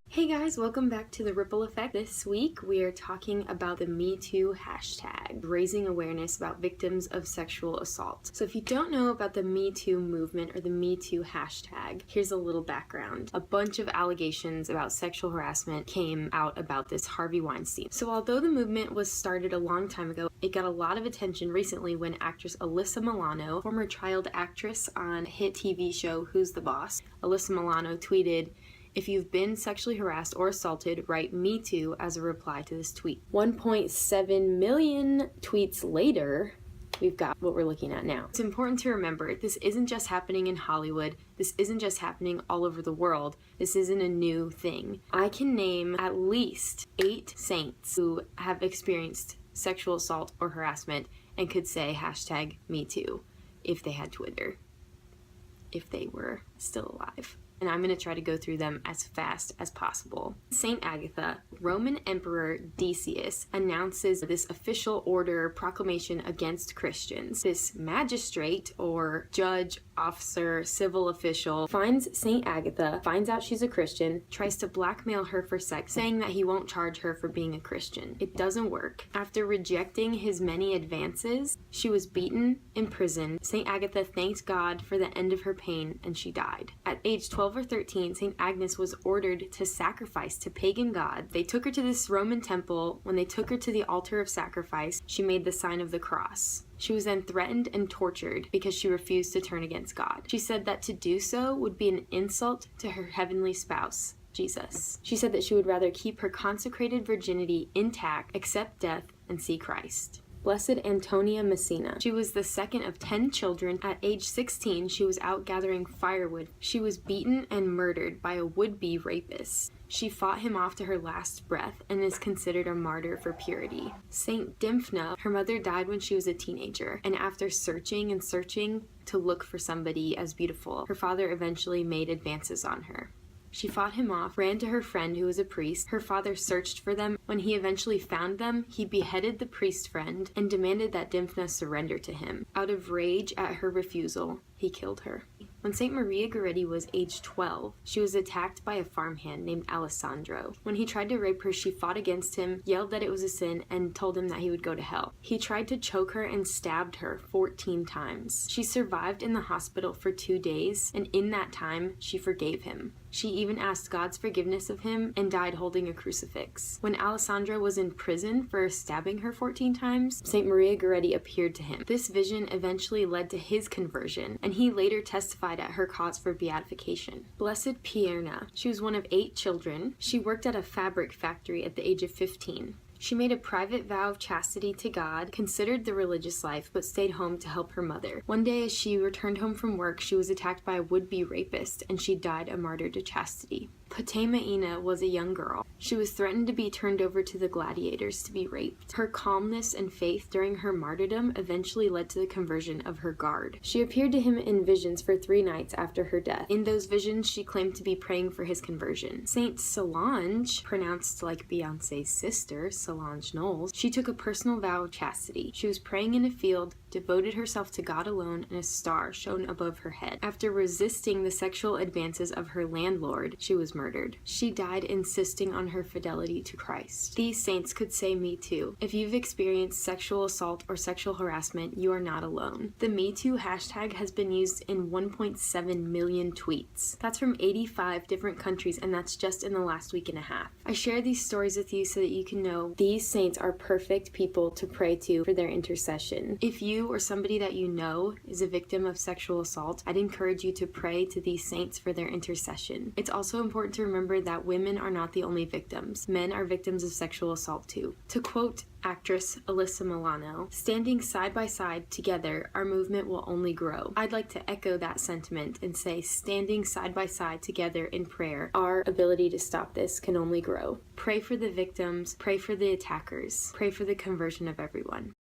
Hey guys, welcome back to The Ripple Effect. This week we are talking about the Me Too hashtag, raising awareness about victims of sexual assault. So if you don't know about the Me Too movement or the Me Too hashtag, here's a little background. A bunch of allegations about sexual harassment came out about this Harvey Weinstein. So although the movement was started a long time ago, it got a lot of attention recently when actress Alyssa Milano, former child actress on hit TV show Who's the Boss, Alyssa Milano tweeted, "If you've been sexually harassed or assaulted, write Me Too as a reply to this tweet." 1.7 million tweets later, we've got what we're looking at now. It's important to remember, this isn't just happening in Hollywood. This isn't just happening all over the world. This isn't a new thing. I can name at least 8 saints who have experienced sexual assault or harassment and could say hashtag Me Too if they had Twitter, if they were still alive. And I'm going to try to go through them as fast as possible. Saint Agatha, Roman Emperor Decius announces this official order proclamation against Christians. This magistrate or judge, officer, civil official finds Saint Agatha, finds out she's a Christian, tries to blackmail her for sex, saying that he won't charge her for being a Christian. It doesn't work. After rejecting his many advances, she was beaten, imprisoned. Saint Agatha thanked God for the end of her pain, and she died. At age 12 or 13, St. Agnes was ordered to sacrifice to pagan gods. They took her to this Roman temple. When they took her to the altar of sacrifice, she made the sign of the cross. She was then threatened and tortured because she refused to turn against God. She said that to do so would be an insult to her heavenly spouse, Jesus. She said that she would rather keep her consecrated virginity intact, accept death, and see Christ. Blessed Antonia Messina. She was the second of 10 children. At age 16, she was out gathering firewood. She was beaten and murdered by a would-be rapist. She fought him off to her last breath and is considered a martyr for purity. Saint Dymphna, her mother died when she was a teenager, and after searching and searching to look for somebody as beautiful, her father eventually made advances on her. She fought him off, ran to her friend who was a priest. Her father searched for them. When he eventually found them, he beheaded the priest friend and demanded that Dymphna surrender to him. Out of rage at her refusal, he killed her. When St. Maria Goretti was age 12, she was attacked by a farmhand named Alessandro. When he tried to rape her, she fought against him, yelled that it was a sin, and told him that he would go to hell. He tried to choke her and stabbed her 14 times. She survived in the hospital for 2 days, and in that time, she forgave him. She even asked God's forgiveness of him and died holding a crucifix. When Alessandro was in prison for stabbing her 14 times, St. Maria Goretti appeared to him. This vision eventually led to his conversion, and he later testified at her cause for beatification. Blessed Piernas. She was one of 8 children. She worked at a fabric factory at the age of 15. She made a private vow of chastity to God, considered the religious life, but stayed home to help her mother. One day as she returned home from work, she was attacked by a would-be rapist, and she died a martyr to chastity. Potemaina was a young girl. She was threatened to be turned over to the gladiators to be raped. Her calmness and faith during her martyrdom eventually led to the conversion of her guard. She appeared to him in visions for 3 nights after her death. In those visions, she claimed to be praying for his conversion. Saint Solange, pronounced like Beyonce's sister, Solange Knowles, she took a personal vow of chastity. She was praying in a field, devoted herself to God alone, and a star shone above her head. After resisting the sexual advances of her landlord, she was murdered. She died insisting on her fidelity to Christ. These saints could say Me Too. If you've experienced sexual assault or sexual harassment, you are not alone. The Me Too hashtag has been used in 1.7 million tweets. That's from 85 different countries, and that's just in the last week and a half. I share these stories with you so that you can know these saints are perfect people to pray to for their intercession. If you or somebody that you know is a victim of sexual assault, I'd encourage you to pray to these saints for their intercession. It's also important to remember that women are not the only victims. Men are victims of sexual assault too. To quote actress Alyssa Milano, "Standing side by side together, our movement will only grow." I'd like to echo that sentiment and say, standing side by side together in prayer, our ability to stop this can only grow. Pray for the victims, pray for the attackers, pray for the conversion of everyone.